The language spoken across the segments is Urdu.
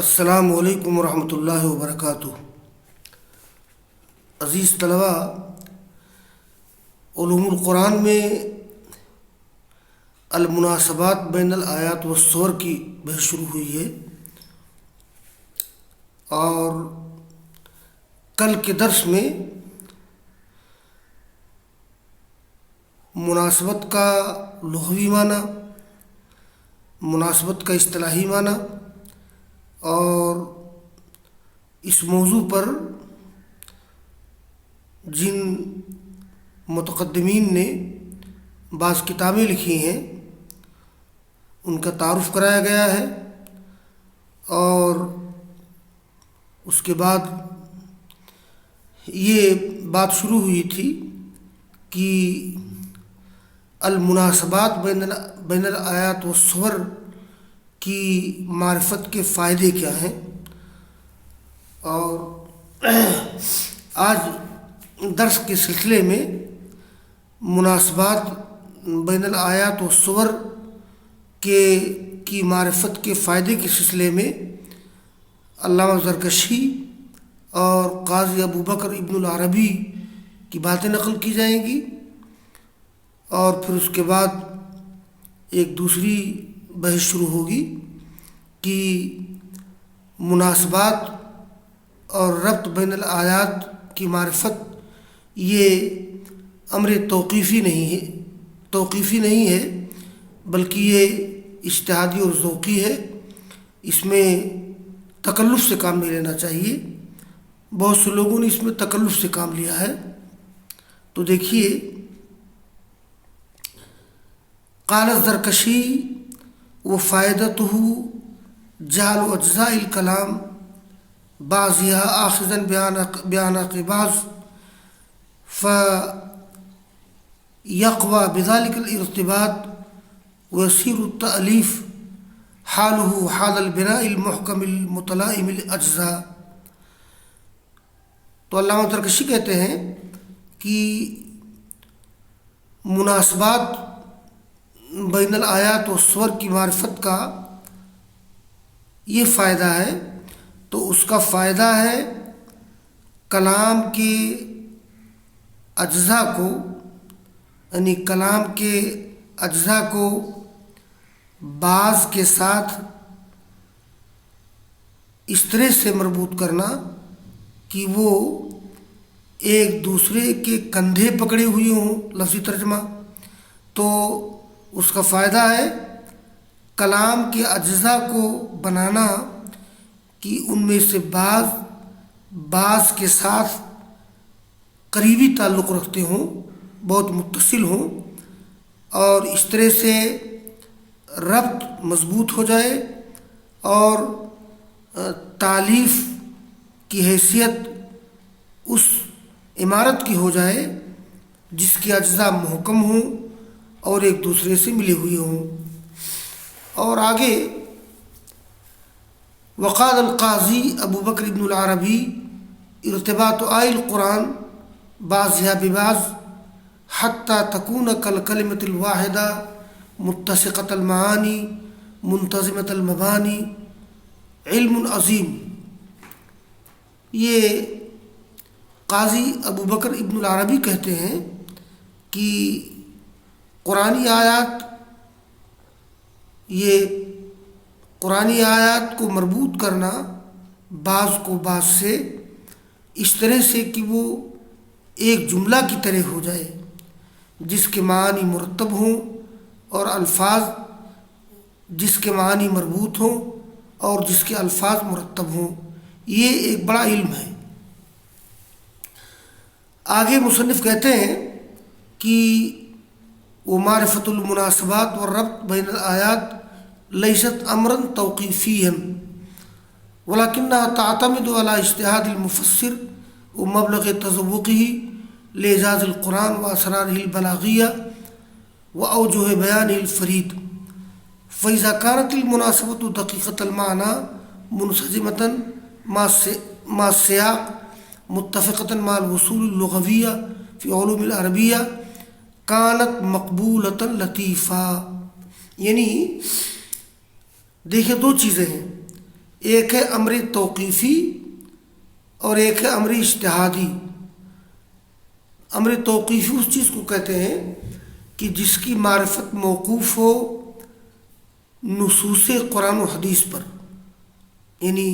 السلام علیکم ورحمۃ اللہ وبرکاتہ۔ عزیز طلباء، علوم القرآن میں المناسبات بین الآیات والسور کی بحث شروع ہوئی ہے، اور کل کے درس میں مناسبت کا لغوی معنی، مناسبت کا اصطلاحی معنی اور اس موضوع پر جن متقدمین نے بعض کتابیں لکھی ہیں ان کا تعارف کرایا گیا ہے، اور اس کے بعد یہ بات شروع ہوئی تھی کہ المناسبات بین الآیات والسور کی معرفت کے فائدے کیا ہیں۔ اور آج درس کے سلسلے میں مناسبات بین الآیات والسور کی معرفت کے فائدے کے سلسلے میں علامہ زرکشی اور قاضی ابو بکر ابن العربی کی باتیں نقل کی جائیں گی، اور پھر اس کے بعد ایک دوسری بحث شروع ہوگی کہ مناسبات اور ربط بین الآیات کی معرفت یہ امر توقیفی نہیں ہے بلکہ یہ اجتہادی اور ذوقی ہے۔ اس میں تکلف سے کام نہیں لینا چاہیے۔ بہت سے لوگوں نے اس میں تکلف سے کام لیا ہے۔ تو دیکھیے، قال الزرکشی وفائدته جعل اجزاء الکلام بعضها آخذا بأعناق بعض فيقوى بذلك الارتباط ويصير التأليف حاله حال البناء المحكم المتلائم الأجزاء۔ تو علامہ زرکشی کہتے ہیں کہ مناسبات بین الآیات و سور کی معرفت کا یہ فائدہ ہے، تو اس کا فائدہ ہے کلام کے اجزاء کو، یعنی کلام کے اجزاء کو بعض کے ساتھ اس طرح سے مربوط کرنا کہ وہ ایک دوسرے کے کندھے پکڑے ہوئے ہوں، لفظی ترجمہ۔ تو اس کا فائدہ ہے کلام کے اجزاء کو بنانا کہ ان میں سے بعض کے ساتھ قریبی تعلق رکھتے ہوں، بہت متصل ہوں، اور اس طرح سے ربط مضبوط ہو جائے اور تالیف کی حیثیت اس عمارت کی ہو جائے جس کے اجزاء محکم ہوں اور ایک دوسرے سے ملے ہوئے ہوں۔ اور آگے وقال القاضی ابو بکر ابن العربی ارتباط آئی القرآن بعضها ببعض حتى تكون كالكلمة الواحدة متسقة المعاني منتظمة المباني علم عظیم۔ یہ قاضی ابو بکر ابن العربی کہتے ہیں کہ قرآنی آیات کو مربوط کرنا بعض کو بعض سے اس طرح سے کہ وہ ایک جملہ کی طرح ہو جائے جس کے معنی مرتب ہوں، اور الفاظ جس کے معنی مربوط ہوں اور جس کے الفاظ مرتب ہوں، یہ ایک بڑا علم ہے۔ آگے مصنف کہتے ہیں کہ وہ معرفت المناسبات والربط بین الآیات لیست امرا توقیفیا ولکنها تعتمد على اجتہاد المفسر ومبلغ تذوقه لإعجاز القرآن وأسراره البلاغية وأوجه بيانه الفريد، فإذا كانت المناسبة دقيقة المعنى منسجمة مع السياق متفقة مع الوصول اللغوية في علوم العربية كانت مقبولة لطيفة۔ یعنی دیکھیں، دو چیزیں ہیں، ایک ہے امر توقیفی اور ایک ہے امر اجتہادی۔ امر توقیفی اس چیز کو کہتے ہیں کہ جس کی معرفت موقوف ہو نصوص قرآن و حدیث پر، یعنی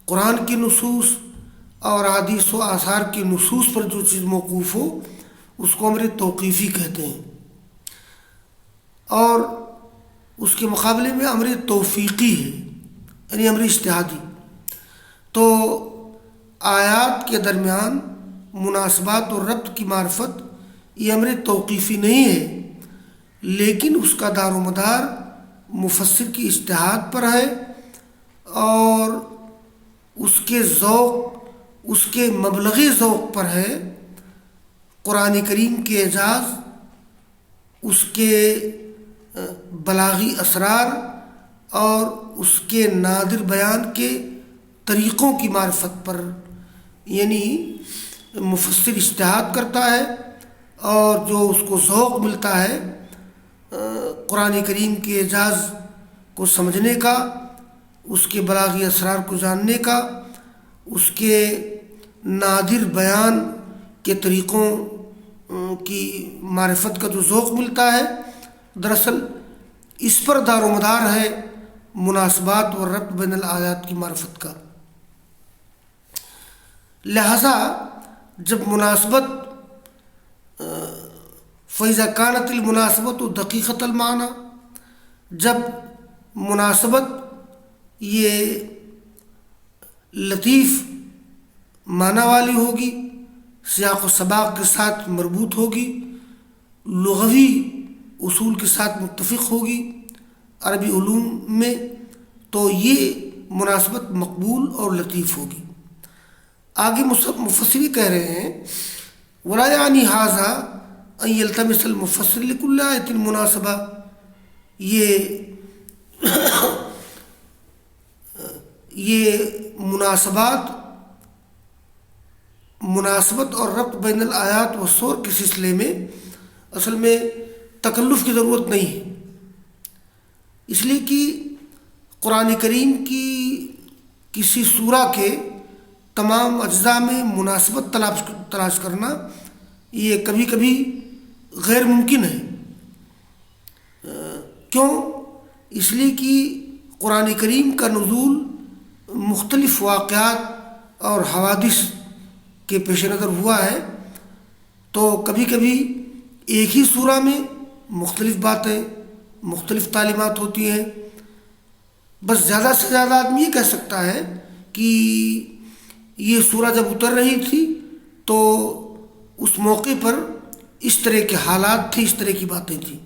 قرآن کی نصوص اور حدیث و آثار کی نصوص پر جو چیز موقوف ہو اس کو امر توقیفی کہتے ہیں۔ اور اس کے مقابلے میں امر توفیقی ہے، یعنی امر اجتہادی۔ تو آیات کے درمیان مناسبات اور ربط کی معرفت یہ امر توقیفی نہیں ہے، لیکن اس کا دار و مدار مفسر کی اجتہاد پر ہے، اور اس کے ذوق، اس کے مبلغی ذوق پر ہے۔ قرآن کریم کے اعجاز، اس کے بلاغی اسرار اور اس کے نادر بیان کے طریقوں کی معرفت پر، یعنی مفسر اجتہاد کرتا ہے اور جو اس کو ذوق ملتا ہے قرآن کریم کے اعجاز کو سمجھنے کا، اس کے بلاغی اسرار کو جاننے کا، اس کے نادر بیان کے طریقوں کی معرفت کا جو ذوق ملتا ہے، دراصل اس پر دار و مدار ہے مناسبات و ربط بین الآیات کی معرفت کا۔ لہذا جب مناسبت فَإِذَا كَانَتِ الْمُنَاسَبَةُ دَقِيقَةَ الْمَعْنَى، جب مناسبت یہ لطیف معنی والی ہوگی، سیاق و سباق کے ساتھ مربوط ہوگی، لغوی اصول کے ساتھ متفق ہوگی عربی علوم میں، تو یہ مناسبت مقبول اور لطیف ہوگی۔ آگے مفسری کہہ رہے ہیں وَلَا يَعْنِي هَذَا أَن يَلْتَمِسَ الْمُفَسِّرُ لِكُلِّ آیَةٍ الْمُنَاسَبَةَ، یہ مناسبت اور ربط بین الآیات و سور کے سلسلے میں اصل میں تکلف کی ضرورت نہیں ہے، اس لیے کہ قرآن کریم کی کسی سورہ کے تمام اجزاء میں مناسبت تلاش کرنا یہ کبھی کبھی غیر ممکن ہے۔ کیوں؟ اس لیے کہ قرآن کریم کا نزول مختلف واقعات اور حوادث کے پیش نظر ہوا ہے، تو کبھی کبھی ایک ہی سورہ میں مختلف باتیں، مختلف تعلیمات ہوتی ہیں۔ بس زیادہ سے زیادہ آدمی یہ کہہ سکتا ہے کہ یہ سورہ جب اتر رہی تھی تو اس موقع پر اس طرح کے حالات تھے، اس طرح کی باتیں تھیں۔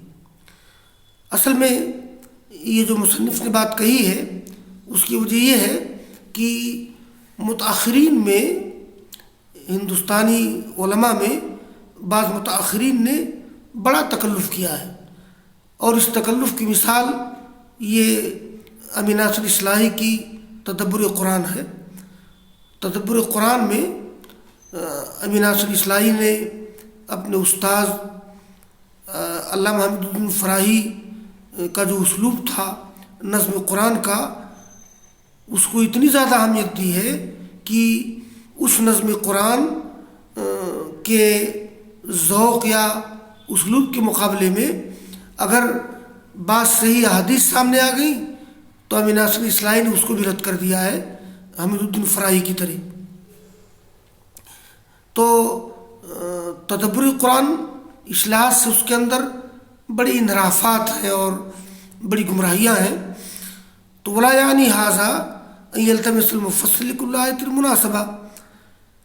اصل میں یہ جو مصنف نے بات کہی ہے اس کی وجہ یہ ہے کہ متاخرین میں، ہندوستانی علماء میں بعض متاخرین نے بڑا تکلف کیا ہے، اور اس تکلف کی مثال یہ ابی ناصر اصلاحی کی تدبر قرآن ہے۔ تدبر قرآن میں ابی ناصر اصلاحی نے اپنے استاذ علامہ حمید الدین فراہی کا جو اسلوب تھا نظم قرآن کا، اس کو اتنی زیادہ اہمیت دی ہے کہ اس نظم قرآن کے ذوق یا اسلوب کے مقابلے میں اگر بعض صحیح احادیث سامنے آ گئی تو ابی ناصر اصلاحی نے اس کو بھی رد کر دیا ہے حمید الدین فراہی کی طرح۔ تو تدبر قرآن اس لحاظ سے اس کے اندر بڑی انحرافات ہیں اور بڑی گمراہیاں ہیں۔ تو ولا یعنی ھذا ان یلتمس المفسر لکل آیۃ المناسبہ،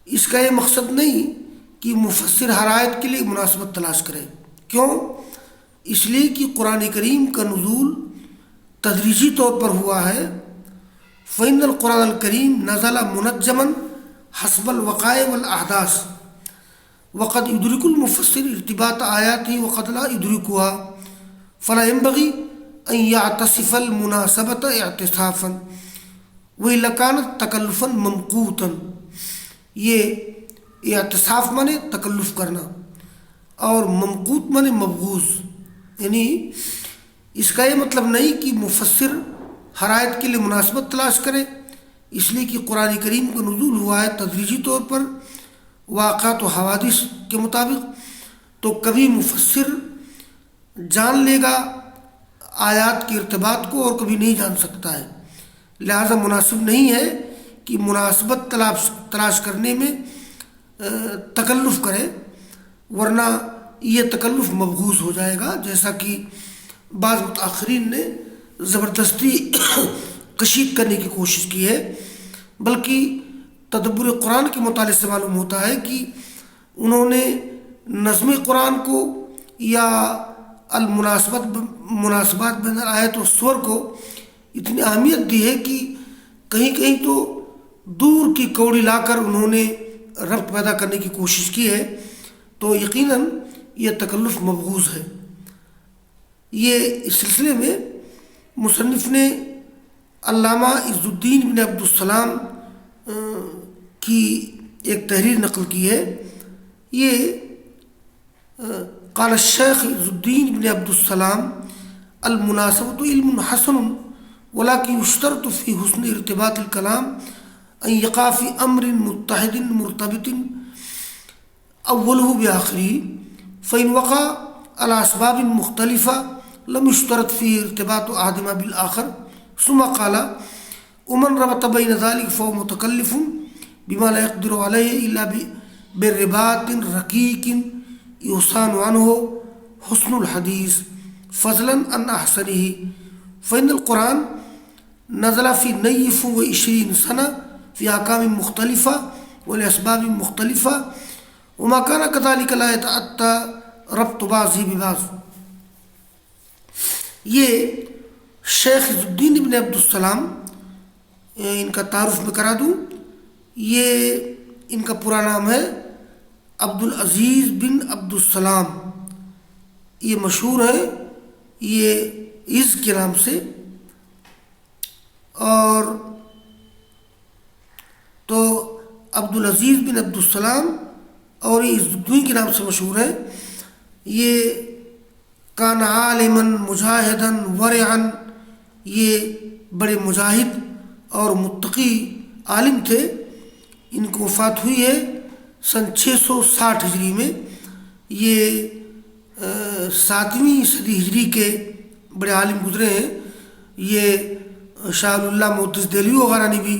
اس کا یہ مقصد نہیں کہ مفسر ہر آیت کے لیے مناسبت تلاش کرے۔ کیوں؟ اس لیے کہ قرآن کریم کا نزول تدریجی طور پر ہوا ہے۔ فإن القرآن الکریم نزل منجما حسب الوقائع والاحداث وقد يدرك المفسر ارتباط آیاته وقد لا يدركها فلا ينبغي ان يعتصف المناسبة اعتصافا وإلا كانت تکلفا ممقوتا۔ یہ اعتصاف مانے تکلف کرنا اور ممقوت مانے مبغوض، یعنی اس کا یہ مطلب نہیں کہ مفسر ہر آیت کے لیے مناسبت تلاش کرے، اس لیے کہ قرآن کریم کا نزول ہوا ہے تدریجی طور پر واقعات و حوادث کے مطابق، تو کبھی مفسر جان لے گا آیات کے ارتباط کو اور کبھی نہیں جان سکتا ہے، لہذا مناسب نہیں ہے کہ مناسبت تلاش کرنے میں تکلف کرے، ورنہ یہ تکلف مبغوض ہو جائے گا، جیسا کہ بعض متاخرین نے زبردستی کشید کرنے کی کوشش کی ہے۔ بلکہ تدبر قرآن کے مطالعے سے معلوم ہوتا ہے کہ انہوں نے نظم قرآن کو یا مناسبات بین الآیت و سور کو اتنی اہمیت دی ہے کہ کہیں کہیں تو دور کی کوڑی لا کر انہوں نے ربط پیدا کرنے کی کوشش کی ہے، تو یقیناً یہ تکلف مبغوض ہے۔ یہ اس سلسلے میں مصنف نے علامہ عز الدین بن عبد السلام کی ایک تحریر نقل کی ہے۔ یہ قال الشیخ عز الدین بن عبد السلام المناسبۃ علم حسن ولكن يشترط في حسن ارتباط الكلام ان يقع في امر متحد مرتبط اوله بآخره فإن وقع على اسباب مختلفة لم يشترط فيه ارتباط احدهما بالآخر، ثم قال ومن ربط بين ذلك فهو متكلف بما لا يقدر عليه الا برباط رقيق يحسن عنه حسن الحديث فضلا عن احسنه، فإن القرآن نزل في 29 سنة في أحكام مختلفة ولأسباب مختلفة وما كان كذلك لا يتأتى ربط بعضه ببعض۔ یہ شیخ عز الدین بن عبد السلام، ان کا تعارف میں کرا دوں، یہ ان کا پورا نام ہے عبد العزیز بن عبد السلام، یہ مشہور ہے یہ عز کے نام سے، اور تو عبد العزیز بن عبد السلام اور یہ عز الدین کے نام سے مشہور ہے۔ یہ کان عالما مجاہدا ورعا، یہ بڑے مجاہد اور متقی عالم تھے۔ ان کو وفات ہوئی ہے سن 660 ہجری میں۔ یہ 7ویں صدی ہجری کے بڑے عالم گزرے ہیں۔ یہ شاہ اللہ محدث دہلوی وغیرہ نے بھی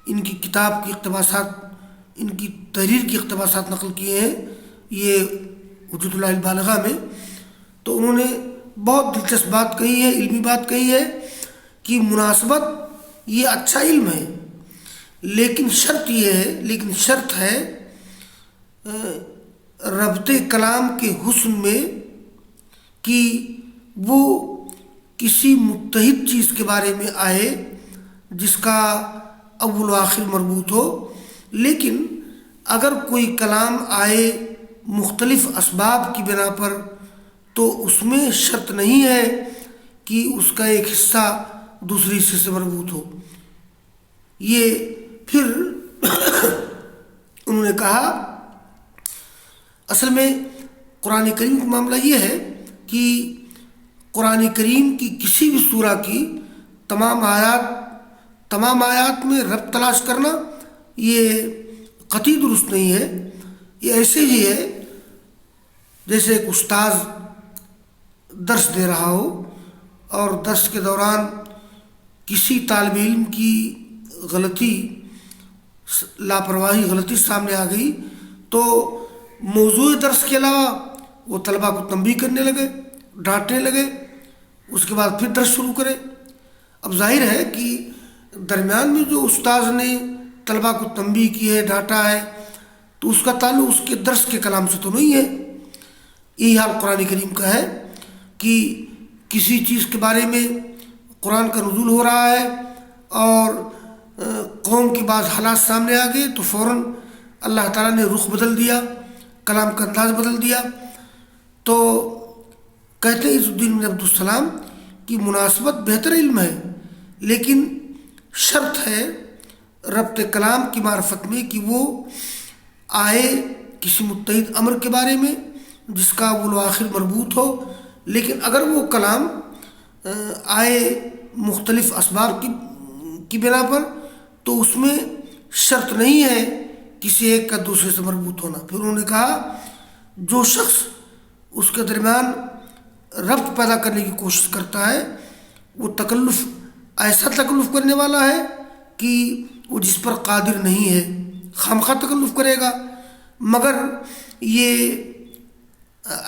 ان کی کتاب کی اقتباسات، ان کی تحریر کی اقتباسات نقل کیے ہیں، یہ حجت اللہ البالغہ میں۔ تو انہوں نے بہت دلچسپ بات کہی ہے، علمی بات کہی ہے کہ مناسبت یہ اچھا علم ہے، لیکن شرط ہے ربط کلام کے حسن میں کہ وہ کسی متحد چیز کے بارے میں آئے جس کا اول و آخر مربوط ہو، لیکن اگر کوئی کلام آئے مختلف اسباب کی بنا پر تو اس میں شرط نہیں ہے کہ اس کا ایک حصہ دوسری حصے سے مربوط ہو۔ یہ پھر انہوں نے کہا اصل میں قرآن کریم کا معاملہ یہ ہے کہ قرآن کریم کی کسی بھی سورہ کی تمام آیات میں ربط تلاش کرنا یہ قطعی درست نہیں ہے۔ یہ ایسے ہی ہے جیسے ایک استاذ درس دے رہا ہو اور درس کے دوران کسی طالب علم کی لاپرواہی غلطی سامنے آ گئی تو موضوع درس کے علاوہ وہ طلبہ کو تنبیہ کرنے لگے، ڈانٹنے لگے، اس کے بعد پھر درس شروع کرے۔ اب ظاہر ہے کہ درمیان میں جو استاذ نے طلبہ کو تنبیہ کی ہے، ڈانٹا ہے، تو اس کا تعلق اس کے درس کے کلام سے تو نہیں ہے۔ یہی حال قرآن کریم کا ہے کہ کسی چیز کے بارے میں قرآن کا نزول ہو رہا ہے اور قوم کے بعض حالات سامنے آ گئے تو فوراً اللہ تعالیٰ نے رخ بدل دیا، کلام کا انداز بدل دیا۔ تو کہتے ہیں عز الدین بن عبد السلام کی مناسبت بہتر علم ہے، لیکن شرط ہے ربط کلام کی معرفت میں کہ وہ آئے کسی متحد امر کے بارے میں جس کا اول و آخر مربوط ہو، لیکن اگر وہ کلام آئے مختلف اسباب کی بنا پر، تو اس میں شرط نہیں ہے کسی ایک کا دوسرے سے مربوط ہونا۔ پھر انہوں نے کہا جو شخص اس کے درمیان ربط پیدا کرنے کی کوشش کرتا ہے وہ ایسا تکلف کرنے والا ہے کہ وہ جس پر قادر نہیں ہے، خامخواہ تکلف کرے گا، مگر یہ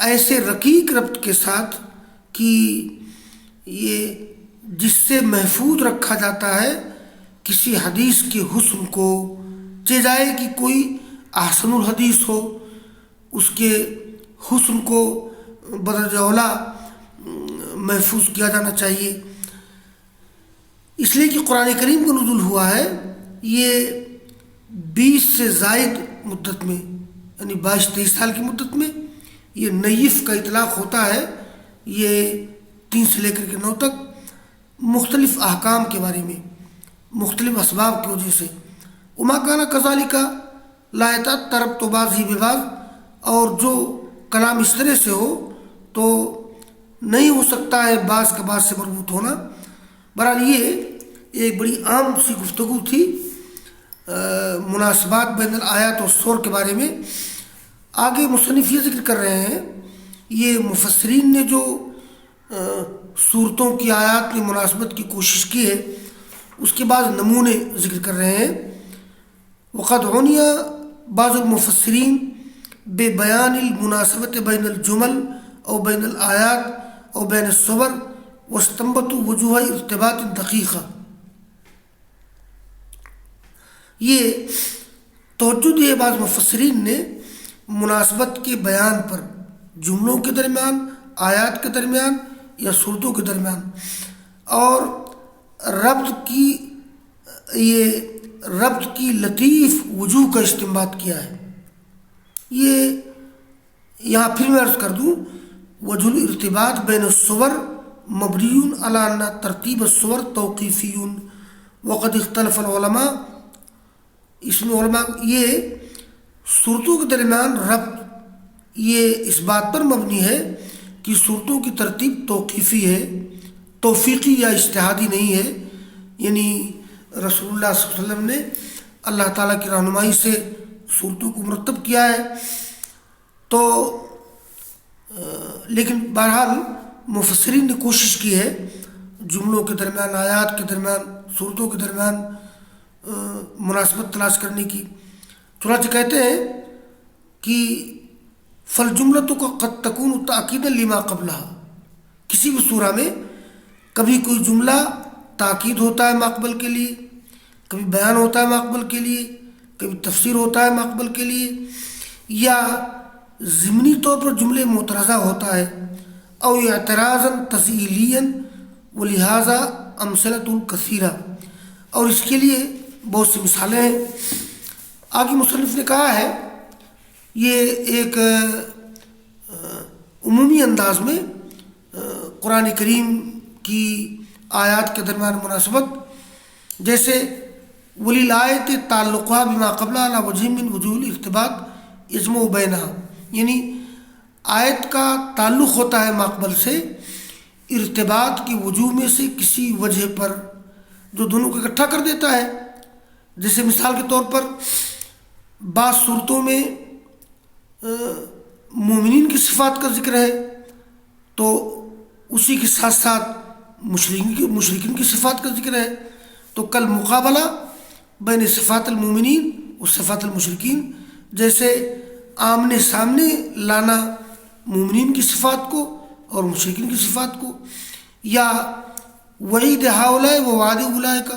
ایسے رقیق ربط کے ساتھ کہ یہ جس سے محفوظ رکھا جاتا ہے کسی حدیث کے حسن کو، چاہے کہ کوئی احسن الحدیث ہو، اس کے حسن کو بدرجہ اولا محفوظ کیا جانا چاہیے۔ اس لیے کہ قرآن کریم کا نزول ہوا ہے یہ 20 سے زائد مدت میں، یعنی 22-23 سال کی مدت میں یہ نیف کا اطلاق ہوتا ہے، یہ 3 سے لے کر کے 9 تک، مختلف احکام کے بارے میں، مختلف اسباب کی وجہ سے۔ وما کان کذالک لا یتأثر بعضہ ببعض، اور جو کلام اس طرح سے ہو تو نہیں ہو سکتا ہے بعض کا بعض سے مربوط ہونا۔ بہرحال یہ ایک بڑی عام سی گفتگو تھی مناسبات بین الآیات اور سور کے بارے میں۔ آگے مصنف یہ ذکر کر رہے ہیں، یہ مفسرین نے جو صورتوں کی آیات میں مناسبت کی کوشش کی ہے اس کے بعد نمونے ذکر کر رہے ہیں۔ وقد عنی بعض المفسرین ببیان المناسبت بین الجمل او بین الآیات او بین الصور واستنبطوا وجوہ ارتباط دقیقہ۔ یہ توجہ دی ہے بعض مفسرین نے مناسبت کے بیان پر، جملوں کے درمیان، آیات کے درمیان یا صورتوں کے درمیان، اور ربط کی لطیف وجوہ کا استنباط کیا ہے۔ یہ یہاں پھر میں عرض کر دوں، وجہ الارتباط بین الصور مبنی علی ان ترتیب الصور توقیفی وقد اختلف العلماء۔ اس میں علماء یہ صورتوں کے درمیان ربط یہ اس بات پر مبنی ہے کہ صورتوں کی ترتیب توقیفی ہے، توفیقی یا اجتہادی نہیں ہے، یعنی رسول اللہ صلی اللہ علیہ وسلم نے اللہ تعالیٰ کی رہنمائی سے صورتوں کو مرتب کیا ہے۔ تو لیکن بہرحال مفسرین نے کوشش کی ہے جملوں کے درمیان، آیات کے درمیان، صورتوں کے درمیان مناسبت تلاش کرنے کی۔ چنانچہ کہتے ہیں کہ فالجملۃ قد تکون تأکیدا لما قبلہا، کسی بھی سورہ میں کبھی کوئی جملہ تاکید ہوتا ہے ماقبل کے لیے، کبھی بیان ہوتا ہے ماقبل کے لیے، کبھی تفسیر ہوتا ہے ماقبل کے لیے، یا ضمنی طور پر جملے معترضہ ہوتا ہے، او اعتراضا تسہیلیا ولہذا امثلۃ کثیرہ، اور اس کے لیے بہت سی مثالیں ہیں۔ آگے مصنف نے کہا ہے یہ ایک عمومی انداز میں قرآن کریم کی آیات کے درمیان مناسبت، جیسے وللآیۃ تعلقها بما قبلها علی وجہ من وجوہ الارتباط یجمع بینہا، یعنی آیت کا تعلق ہوتا ہے ماقبل سے ارتباط کی وجوہ میں سے کسی وجہ پر جو دونوں کو اکٹھا کر دیتا ہے۔ جیسے مثال کے طور پر بعض صورتوں میں مومنین کی صفات کا ذکر ہے تو اسی کے ساتھ ساتھ مشرکین کی صفات کا ذکر ہے، تو کل مقابلہ بین صفات المومنین و صفات المشرکین، جیسے آمنے سامنے لانا مومنین کی صفات کو اور مشرکین کی صفات کو، یا وعید ہؤلاء و وعد اولئک،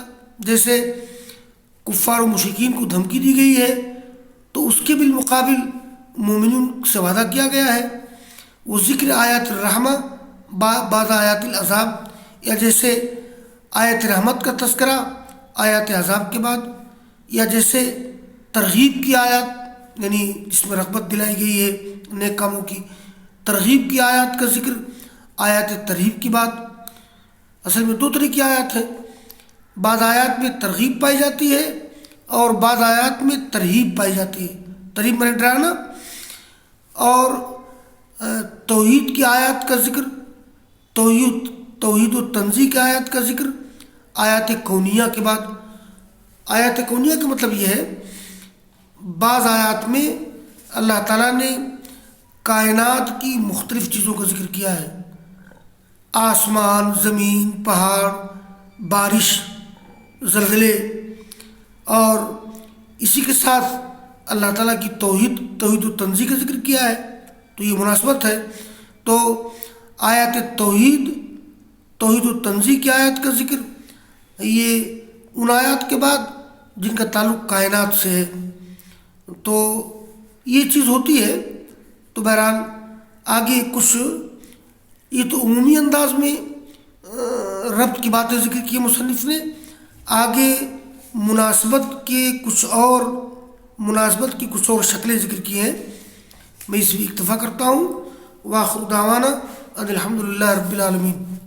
جیسے کفار و مشرکین کو دھمکی دی گئی ہے تو اس کے بالمقابل مومنین سے وعدہ کیا گیا ہے، وہ ذکر آیات الرحمہ بعض آیات العذاب، یا جیسے آیت رحمت کا تذکرہ آیات عذاب کے بعد، یا جیسے ترغیب کی آیات یعنی جس میں رغبت دلائی گئی ہے نیک کاموں کی، ترغیب کی آیات کا ذکر آیات ترغیب کی بات۔ اصل میں 2 طرح کی آیات ہیں، بعض آیات میں ترغیب پائی جاتی ہے اور بعض آیات میں ترہیب پائی جاتی ہے، ترہیب میں ڈرانا، اور توحید کی آیات کا ذکر، توحید توحید و تنزیہ کی آیات کا ذکر آیات کونیہ کے بعد۔ آیات کونیہ کا مطلب یہ ہے بعض آیات میں اللہ تعالیٰ نے کائنات کی مختلف چیزوں کا ذکر کیا ہے، آسمان، زمین، پہاڑ، بارش، زلزلے، اور اسی کے ساتھ اللہ تعالیٰ کی توحید و تنزیہ کا ذکر کیا ہے، تو یہ مناسبت ہے۔ تو آیات توحید و تنزیہ کی آیات کا ذکر یہ ان آیات کے بعد جن کا تعلق کائنات سے ہے، تو یہ چیز ہوتی ہے۔ تو بہرحال آگے کچھ یہ تو عمومی انداز میں ربط کی باتیں ذکر کی مصنف نے، آگے مناسبت کی کچھ اور شکلیں ذکر کی ہیں، میں اس بھی اکتفا کرتا ہوں۔ وآخر دعوانا ان الحمد للہ رب العالمین۔